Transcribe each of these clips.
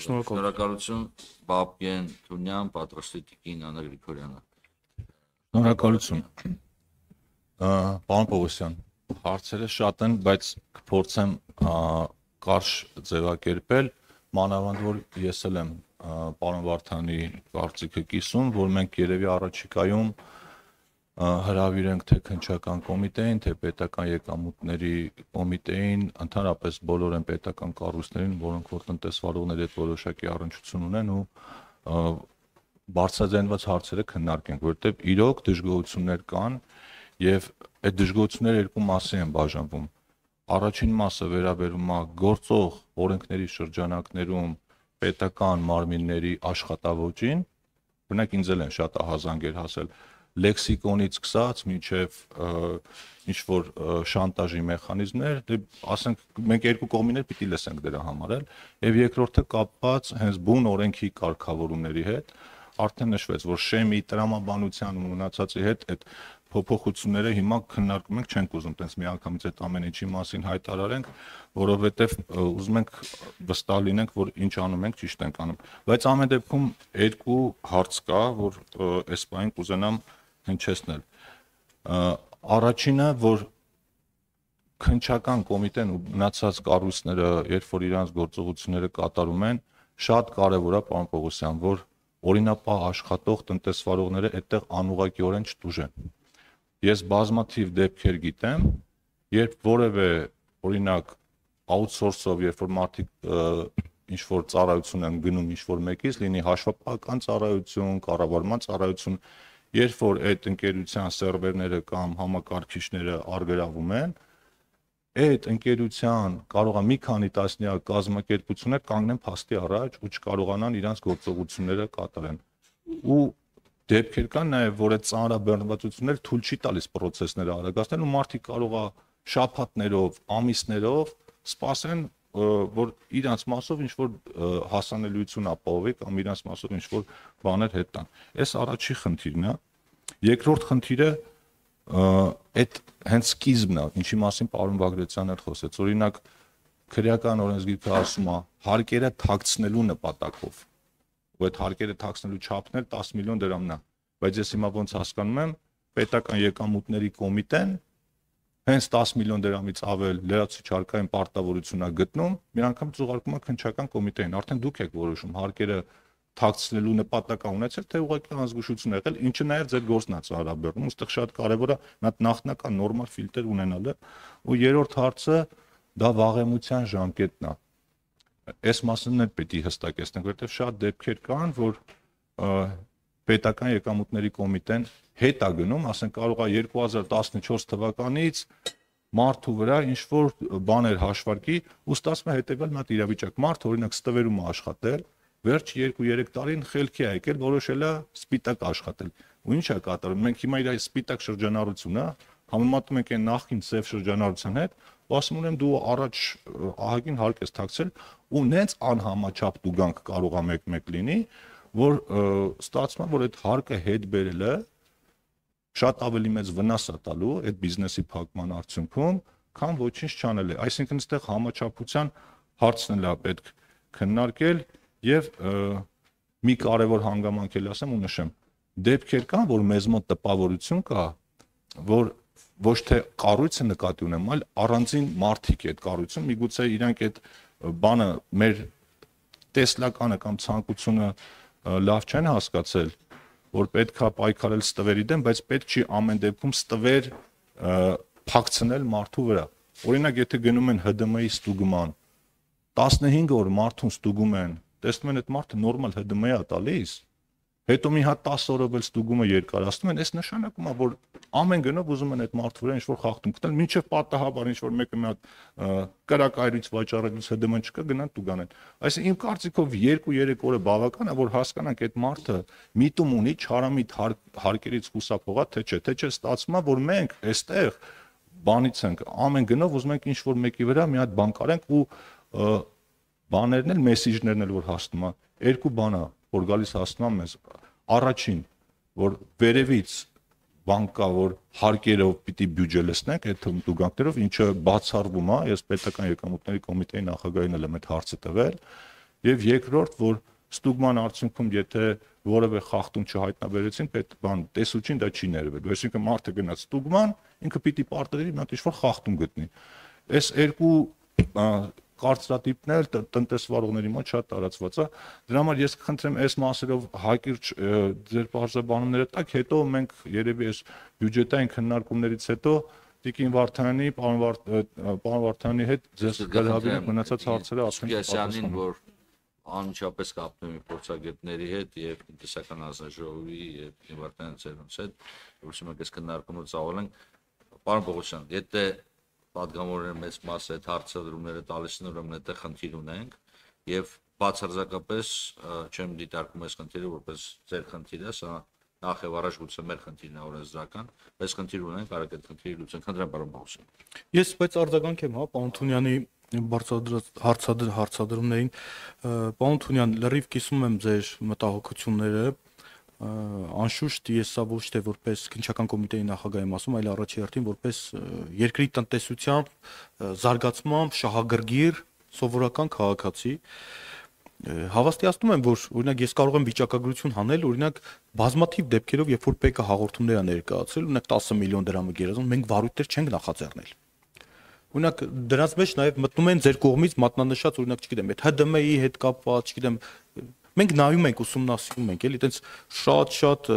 Շնորհակալություն Բաբկեն Թունյան, պատրաստի Տիկին Աննա Գրիգորյանը։ Շնորհակալություն։ Պարոն Պողոսյան, հարցերը շատ են, բայց կփորձեմ կարճ ձևակերպել, մանավանդ որ ես էլ եմ պարոն Վարդանի կարծիքը կիսում, որ մենք երևի առաջիկայում հրավիրենք թե քննչական կոմիտեին, թե պետական եկամուտների կոմիտեին, ընդհանրապես բոլոր այն պետական կառույցներին, որոնք որ տնտեսվարողների հետ որոշակի առնչություն ունեն ու բարձրաձայնված հարցերը քննարկենք, որովհետև իրոք դժգոհություններ կան եւ այդ դժգոհությունները երկու մասի են բաժանվում։ Առաջին մասը վերաբերում է գործող օրենքների շրջանակներում պետական մարմինների աշխատավոճին, օրինակ ինձ էլ են շատ ահազանգեր հասել լեքսիկոնից սկսած մինչև ինչ որ շանտաժի մեխանիզմներ, ասենք մենք երկու կողմիներ պիտի լսենք դրա համար էլ, եւ երկրորդը կապված հենց բուն օրենքի կարգավորումների հետ, արդեն նշվեց, որ շեմի տրամաբանության ու մնացածի հետ այդ փոփոխությունները հիմա քննարկում ենք, չենք ուզում տենց միանգամից այդ ամեն ինչի մասին հայտարարենք, որովհետև ուզում ենք վստահ լինենք, որ ինչ անում ենք, ճիշտ ենք անում։ Բայց ամեն դեպքում երկու հարց կա, որ այս բանին կուզենամ հնչեցնել։ Առաջինը, որ քննչական կոմիտեն ու մնացած կառույցները, երբ որ իրանց գործողությունները կատարում են, շատ կարևոր է, պարոն Պողոսյան, որ օրինապահ աշխատող տնտեսվարողները այդտեղ անուղղակիորեն չտուժեն։ Ես բազմաթիվ դեպքեր գիտեմ, երբ որևէ օրինակ outsource-ով, երբ որ մարդիկ ինչ որ ծառայություն են գնում ինչ որ մեկից, լինի հաշվապահական ծառայություն, կառավարման ծառայություն, երբ որ այդ ընկերության սերվերները կամ համակարգիչները արգրավում են, այդ ընկերության կարող է մի քանի տասնյակ կազմակերպություններ կանգնեն փաստի առաջ ու չկարողանան իրենց գործողությունները կատարեն։ Ու դեպքեր կան նաև, որ այդ ծանրաբեռնվածությունները թույլ չի տալիս process-ները արագացնել ու մարդիկ կարող է շաբաթներով, ամիսներով սպասեն, որ իրանց մասով ինչ որ հասանելիություն ապահովի կամ իրանց մասով ինչ որ բաներ հետ տան։ Այս առաջի խնդիրն է։ Երկրորդ խնդիրը այդ հենց սկիզբն է, ինչի մասին պարոն Բագրատյանն էլ խոսեց։ Օրինակ քրեական օրենսգիրքը ասում է հարկերը թաքցնելու նպատակով։ Ու այդ հարկերը թաքցնելու չափն էլ 10 միլիոն դրամն է։ Բայց ես հիմա ոնց հասկանում եմ, պետական եկամուտների կոմիտեն հենց 10 միլիոն դրամից ավել լրացուցիչ հարկային պարտավորություն է գտնում, մի անգամ ծուղարկում է քննչական կոմիտեին։ Արդեն դուք եք որոշում հարկերը թաքցնելու նպատակ ունեցել, թե ուղղակի անզգուշություն եղել, ինչը նաև ձեր գործն է ծառաբեռնում, ուստեղ շատ կարևոր է նախնական նորմալ ֆիլտր ունենալը։ Ու երրորդ հարցը դա վաղեմության ժամկետն է։ Այս մասն էլ պետք է հստակեցնենք, որովհետև շատ դեպքեր կան, որ պետական եկամուտների կոմիտեն հետ է գնում, ասենք կարող է 2014 թվականից մարդու վրա ինչ որ բաներ հաշվարկի ու ստացվում է հետևյալ մի հատ իրավիճակ։ Մարդը օրինակ ստվերում է աշխատել, վերջ 2-3 տարին խելքի է եկել, որոշել է սպիտակ աշխատել։ Ու ինչ է կատարում։ Մենք հիմա իր սպիտակ շրջանառությունը համեմատում ենք այն նախկին ծև շրջանառության հետ, ու ասում եմ դու առաջ ահագին հարկ ես թաքցել ու նենց անհամաչափ դուգանք կարող է մեկ-մեկ լինի, որ ստացվում է, որ այդ հարկը հետ բերելը շատ ավելի մեծ վնաս է տալու այդ բիզնեսի փակման արդյունքում, քան ոչինչ չանել է։ Այսինքն այստեղ համաչափության հարցն էլ է պետք քննարկել եւ մի կարևոր հանգամանք էլ ասեմ ու նշեմ։ Դեպքեր կան, որ մեզ մոտ տպավորություն կա, որ ոչ թե կառույցը նկատի ունեմ, այլ առանձին մարդիկ այդ կառույցում, միգուցե իրանք այդ բանը մեր տեսլականը կամ ցանկությունը լավ չեն հասկացել, որ պետքա պայքարել ստվերի դեմ, բայց պետք չի ամեն դեպքում ստվեր փակցնել մարդու վրա։ Օրինակ, եթե գնում են ՀԴՄ-ի ստուգման, 15 օր մարդուն ստուգում են, տեսնում են այդ մարդը նորմալ ՀԴՄ-ի է տալիս, հետո մի հատ 10 օրով էլ ստուգումը երկարացնում են, այս նշանակում է, որ ամեն գնով ուզում են այդ մարդու վրա ինչ որ խախտում գտնել, մինչև պատահաբար ինչ որ մեկը մի հատ կրակայրից վաճառելուց ՀԴՄ չկա, գնան տուգանեն։ Այսինքն իմ կարծիքով 2-3 օրը բավական է, որ հասկանանք այդ մարդը միտում ունի, չարամիտ հարկերից խուսափողա, թե չէ ստացվում է, որ մենք այստեղ բանից ենք, ամեն գնով ուզում ենք ինչ որ մեկի վրա մի հատ բան կարենք ու բաներն էլ, մեսիջներն էլ որ հասնում է, երկու բան է, որ գալիս հասնում է մեզ։ Առաջին, որ վերևից բան կա, որ հարկերով պիտի բյուջե լցնենք այդ տուգանքներով, ինչը բացառվում է, ես պետական եկամուտների կոմիտեի նախագահին էլ եմ այդ հարցը տվել, եւ երկրորդ, որ ստուգման արդյունքում եթե որևէ խախտում չհայտնաբերեցին, տեսուչին դա չի ներվելու։ Այսինքն մարդը գնաց ստուգման, ինքը պիտի պարտադիր մի հատ ինչ-որ խախտում գտնի։ Այս երկու կարծրատիպն էլ տնտեսվարողների մոտ շատ տարածված է։ Դրա համար ես կխնդրեմ այս մասերով հակիրճ ձեր բարձրաբանումները տաք, հետո մենք երևի այս բյուջետային քննարկումներից հետո Տիկին Վարդանյանի, պարոն Վարդանյանի հետ ձեզ կհրավիրենք մնացած հարցերը Սարգսյանին, որ անմիջապես կապնում է փորձագետների հետ եւ տնտեսական հանձնաժողովի եւ Տիկին Վարդանյանի ծերունց հետ, որովհետեւ մենք այս քննարկումը ծավալենք։ Պարոն Պողոսյան, եթե պատգամավորների մեծ մասը այդ հարցադրումները տալիս են, ուրեմն այդտեղ խնդիր ունենք եւ բացարձակապես չեմ դիտարկում այս խնդիրը որպես ձեր խնդիր է, սա նախ եւ առաջ գուցե մեր խնդիրն է օրենսդրական, բայց խնդիր ունենք, արեք այդ խնդիրը լուծենք։ Խնդրեմ պարոն Պողոսյան։ Ես բայց արձագանք եմ, պարոն Թունյանի բարձրացրած հարցադրումներին։ Պարոն Թունյան, լրիվ կիսում եմ ձեր մտահոգությունները։ Անշուշտ ես սա ոչ թե որպես քննչական կոմիտեի նախագահ եմ ասում, այլ առաջի հերթին որպես երկրի տնտեսությամբ զարգացմամբ շահագրգիռ սովորական քաղաքացի հավաստիացնում եմ, որ օրինակ ես կարող եմ վիճակագրություն հանել, օրինակ բազմաթիվ դեպքերով, երբ որ ՊԿ հաղորդումներ է ներկայացրել, օրինակ 10 միլիոն դրամը գերազանց, մենք վարույթներ չենք նախաձեռնել։ Օրինակ դրանց մեջ նաև մտնում են ձեր կողմից մատնանշած, օրինակ, չգիտեմ, այդ ՀԴՄ-ի հետ կապված, չգիտեմ, մենք նայում ենք, ուսումնասիրում ենք, էլի, այտենց շատ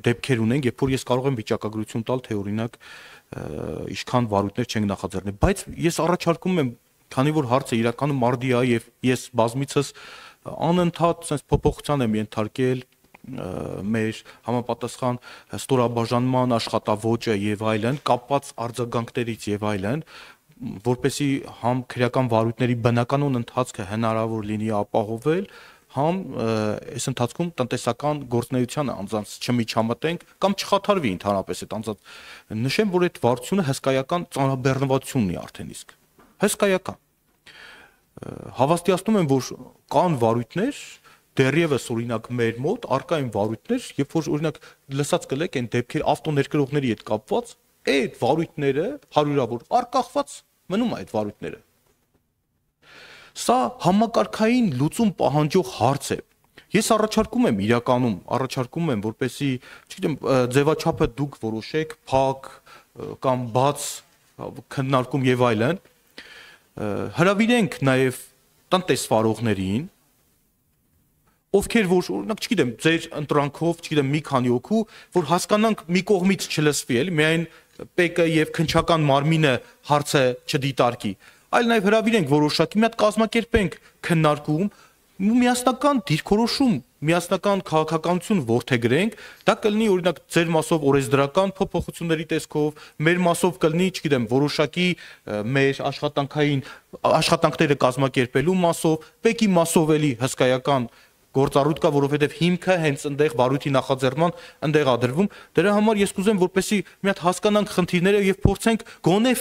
դեպքեր ունենք, երբ որ ես կարող եմ վիճակագրություն տալ, թե օրինակ ինչքան վարույթներ չենք նախաձեռնել, բայց ես առաջարկում եմ, քանի որ հարցը իրականում մարդի է եւ ես բազմիցս անընդհատ sense փոփոխության եմ ենթարկել մեր համապատասխան ստորաբաժանման աշխատավոճը եւ այլն, կապված արձագանքներից եւ այլն, որպեսի համ քրեական վարույթների բնականon ընթացքը հնարավոր լինի ապահովել, համ այս ընթացքում տնտեսական գործունեությանը անձանց չմիջամտենք կամ չխաթարվի ընդհանրապես այդ անձանց։ Նշեմ, որ այդ վարությունը հսկայական ծանրաբեռնվածություն ունի արդեն իսկ։ Հսկայական։ Հավաստիացնում եմ, որ կան վարույթներ, դեռևս օրինակ մեր մոտ արկա են վարույթներ, երբ որ օրինակ լսած կլեք այն դեպքեր ավտոներկրողների հետ կապված, այդ վարույթները հարյուրավոր արկախված մնում է այդ վարույթները։ Սա համակարգային լուծում պահանջող հարց է։ Ես առաջարկում եմ, որպեսի, չգիտեմ, ձևաչափը դուք որոշեք, փակ կամ բաց քննարկում եւ այլն, հրավիրենք նաեւ տնտեսվարողներին, ովքեր որ օրինակ, չգիտեմ, ձեր ընտրանքով, չգիտեմ, մի քանի հոգու, որ հասկանանք մի կողմից չլսվի, էլի, միայն ՊԿ եւ քննչական մարմինը հարցը չդիտարկի, այլ նաեւ հրավիրենք որոշակի մի հատ կազմակերպենք քննարկում, միասնական դիրքորոշում, միասնական քաղաքականություն որդեգրենք, դա կլինի օրինակ ձեր մասով օրենսդրական փոփոխությունների տեսքով, մեր մասով կլինի, չգիտեմ, որոշակի մեր աշխատանքները կազմակերպելու մասով, ՊԿ-ի մասով էլի հսկայական գործառույթ կա, որովհետև հիմքը հենց այնտեղ վարույթի նախաձեռնման այնտեղ է դրվում։ Դրա համար ես կուզեմ, որպեսի մի հատ հասկանանք խնդիրները եւ փորձենք գոնե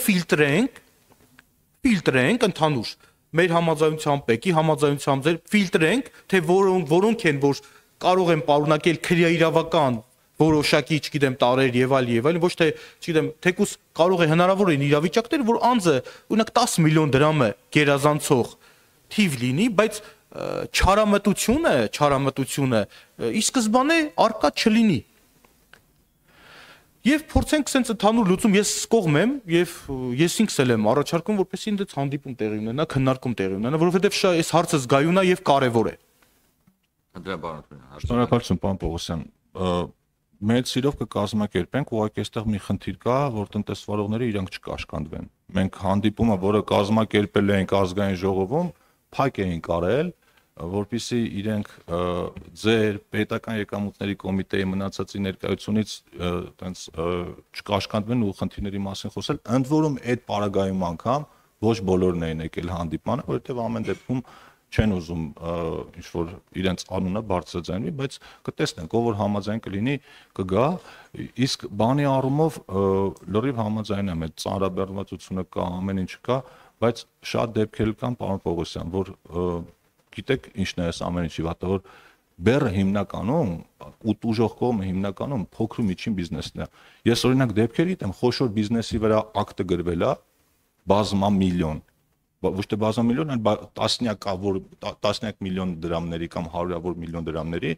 ֆիլտրենք ընդհանուր մեր համաձայնությամբ, ՊԿ-ի համաձայնությամբ ձեր ֆիլտրենք, թե որոնք են, որ կարող են պարունակել քրեաիրավական որոշակի, չգիտեմ, տարեր եւ այլ, ոչ թե, չգիտեմ, թեկուս կարող է հնարավոր են իրավիճակներ, որ անձը օրինակ 10 միլիոն դրամը գերազանցող թիվ լինի, բայց չարամտությունը ի սկզբանե արկա չլինի։ Եվ փորձենք sense ընդհանուր լուծում, ես կողմ եմ եւ ես ինքս էլ եմ առաջարկում, որպեսզի ինձ հանդիպում տեղի ունենա, քննարկում տեղի ունենա, որովհետեւ այս հարցը զգայուն է եւ կարեւոր է։ Շնորհակալություն, պարոն Պողոսյան։ Մեծ սիրով կկազմակերպենք, ուղղակի այստեղ մի խնդիր կա, որ տնտեսվարողները իրանք չկաշկանդվեն։ Մենք հանդիպումը, որը կազմակերպել ենք ազգային ժողովում, փակ էին կարել, որպեսզի իրենք ձեր պետական եկամուտների կոմիտեի մնացածի ներկայությունից տենց չկաշկանդվեն ու խնդիրների մասին խոսել, ընդ որում այդ պարագայում անգամ ոչ բոլորն էին եկել հանդիպանը, որովհետև ամեն դեպքում չեն ուզում ինչ որ իրենց անունը բարձրաձայնվի, բայց կտեսնենք, ով որ համաձայն կլինի, կգա, իսկ բանի առումով լրիվ համաձայն եմ, այդ ծանրաբեռնվածությունը կա, ամեն ինչ կա, բայց շատ դեպքեր կան, պարոն Պողոսյան, որ գիտեք ինչն է այս ամեն ինչի վատը, որ բեռը հիմնականում ու տուժող կողմը հիմնականում փոքր ու միջին բիզնեսն է։ Ես օրինակ դեպքեր գիտեմ, խոշոր բիզնեսի վրա ակտը գրվել է բազմամիլիոն, ոչ թե բազա միլիոն, այլ տասնյակ միլիոն դրամների կամ հարյուրավոր միլիոն դրամների,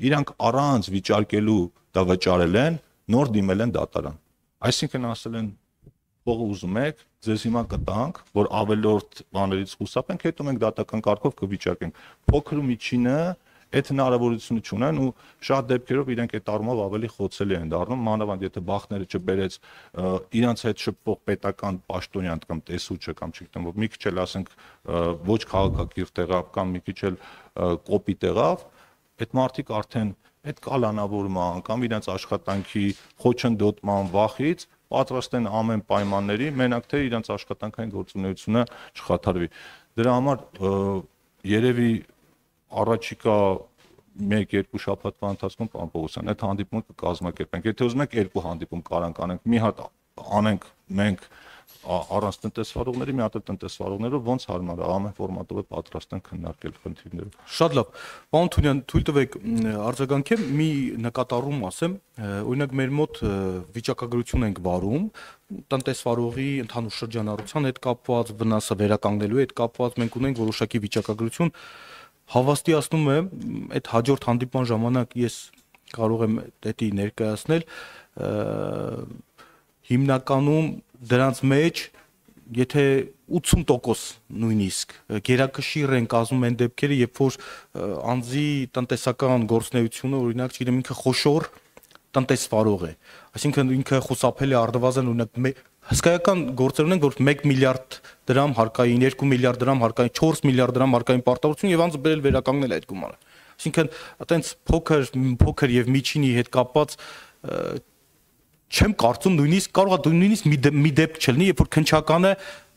իրանք առանց վիճարկելու դա վճարել են, նոր դիմել են դատարան։ Այսինքն ասել են ով ուզում եք, ձեզ հիմա կտանք, որ ավելորդ բաներից խուսափենք, հետո մենք դատական կարգով կվիճարկենք։ Փոքր ու միջինը այդ հնարավորությունը չունեն ու շատ դեպքերով իրենք այդ առումով ավելի խոցելի են դառնում, մանավանդ եթե բախները չբերեց իրանց հետ շփվող պետական պաշտոնյան կամ տեսուչը կամ չգիտեմ որ մի քիչ էլ ասենք ոչ քաղաքակիրթ եղավ կամ մի քիչ էլ կոպիտ եղավ, այդ մարդիկ արդեն այդ կալանավորման կամ իրենց աշխատանքի խոչընդոտման վախից պատրաստ են ամեն պայմանների, մենակ թե իրենց աշխատանքային գործունեությունը չխաթարվի։ Դրա համար երևի առաջիկա 1-2 շաբաթվա ընթացքում պարոն Պողոսյան այդ հանդիպումը կկազմակերպենք։ Եթե ուզում եք երկու հանդիպում կարանք անենք, մի հատ անենք մենք առանց տնտեսվարողների, մի հատ տնտեսվարողներով ոնց հարմար է, ամեն ֆորմատով է պատրաստ են քննարկել խնդիրները։ Շատ լավ։ Պարոն Թունյան, թույլ տվեք արձագանքեմ մի նկատառում ասեմ, օրինակ մեր մոտ վիճակագրություն ենք վարում տնտեսվարողի ընդհանուր շրջանառության հետ կապված, վնասը վերականգնելու հետ կապված, մենք ունենք որոշակի վիճակագրություն, հավաստիացնում եմ այդ հաջորդ հանդիպման ժամանակ ես կարող եմ դա ներկայացնել հիմնականում դրանց մեջ եթե 80% նույնիսկ գերակշիռ են կազմում այն դեպքերը, երբ որ անձի տնտեսական գործունեությունը, օրինակ, չգիտեմ, ինքը խոշոր տնտեսվարող է, այսինքն ինքը խուսափել է առնվազն օրինակ հսկայական գործեր ունենք, որ 1 միլիարդ դրամ հարկային, 2 միլիարդ դրամ հարկային, 4 միլիարդ դրամ հարկային պարտավորություն եւ անձը բերել վերականգնել այդ գումարը։ Այսինքն այտենց փոքր եւ միջինի հետ կապված չեմ կարծում նույնիսկ կարող է նույնիսկ մի դեպք չլինի, երբ որ քննչականը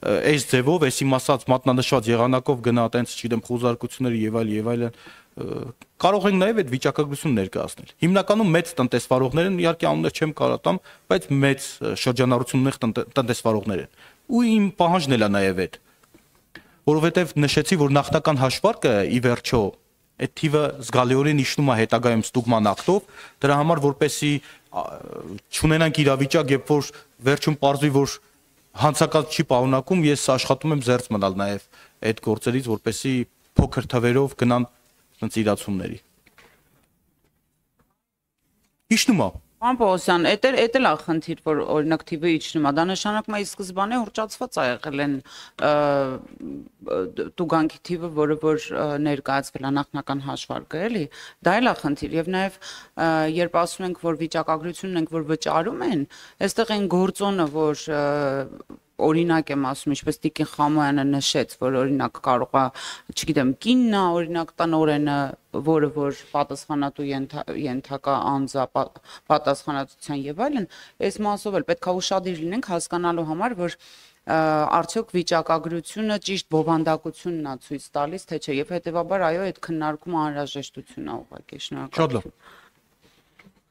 այս ձևով, այս իմ ասած մատնանշված եղանակով գնա այտենց, չգիտեմ, խոզարկությունները եւ այլն կարող ենք նաեւ այդ վիճակագրությունը ներկայացնել։ Հիմնականում մեծ տնտեսվարողներ են, իհարկե անուններ չեմ կարատամ, բայց մեծ շրջանառություն ունեղ տնտեսվարողներ են։ Ու իմ պահանջն էլ է նաեւ այդ, որովհետեւ նշեցի, որ նախնական հաշվարկը ի վերջո այդ թիվը զգալիորեն իջնում է հետագայում ստուգման ակտով, դրա համար որպեսի չունենանք իրավիճակ, երբ որ վերջում պարզվի, որ հանցակաց չի պարունակում, ես աշխատում եմ զերծ մնալ նաև այդ գործերից, որպեսի փոքր թվերով գնան ցած իրացումների։ Իջնում է։ Պարոն Պողոսյան, էդ էլ է խնդիր, որ օրինակ թիվը իջնում է, դա նշանակում է ի սկզբանե հուրճացված է եղել են տուգանքի թիվը, որը որ ներկայացվել է նախնական հաշվարկը, էլի, դա էլ է խնդիր եւ նաեւ երբ ասում ենք, որ վիճակագրություն ունենք, որ վճարում են, այստեղ այն գործոնը, որ օրինակ եմ ասում, ինչպես Տիկին Խամոյանը նշեց, որ օրինակ կարող է, չգիտեմ, կինն է, օրինակ տնօրենը, որը որ պատասխանատու ենթակա անձ է պատասխանատվության եւ այլն, այս մասով էլ պետք է ուշադիր լինենք հասկանալու համար, որ արդյոք վիճակագրությունը ճիշտ բովանդակությունն է ցույց տալիս, թե չէ, եւ հետեւաբար այո, այդ քննարկումը անհրաժեշտություն է ուղղակի, շնորհակալություն։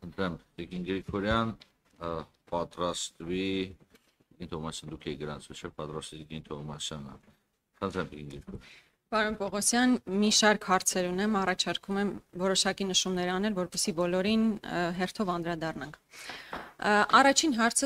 Ընտրեմ Տիկին Գրիգորյան, պատրաստվի Թոմասյան դուք եք գրանցվել, չէ՞, պատրաստի Թոմասյանը։ Խնդրեմ Տիկին Գրիգորյան։ Պարոն Պողոսյան, մի շարք հարցեր ունեմ, առաջարկում եմ որոշակի նշումներ անել, որպեսզի բոլորին հերթով անդրադառնանք։ Առաջին հարցը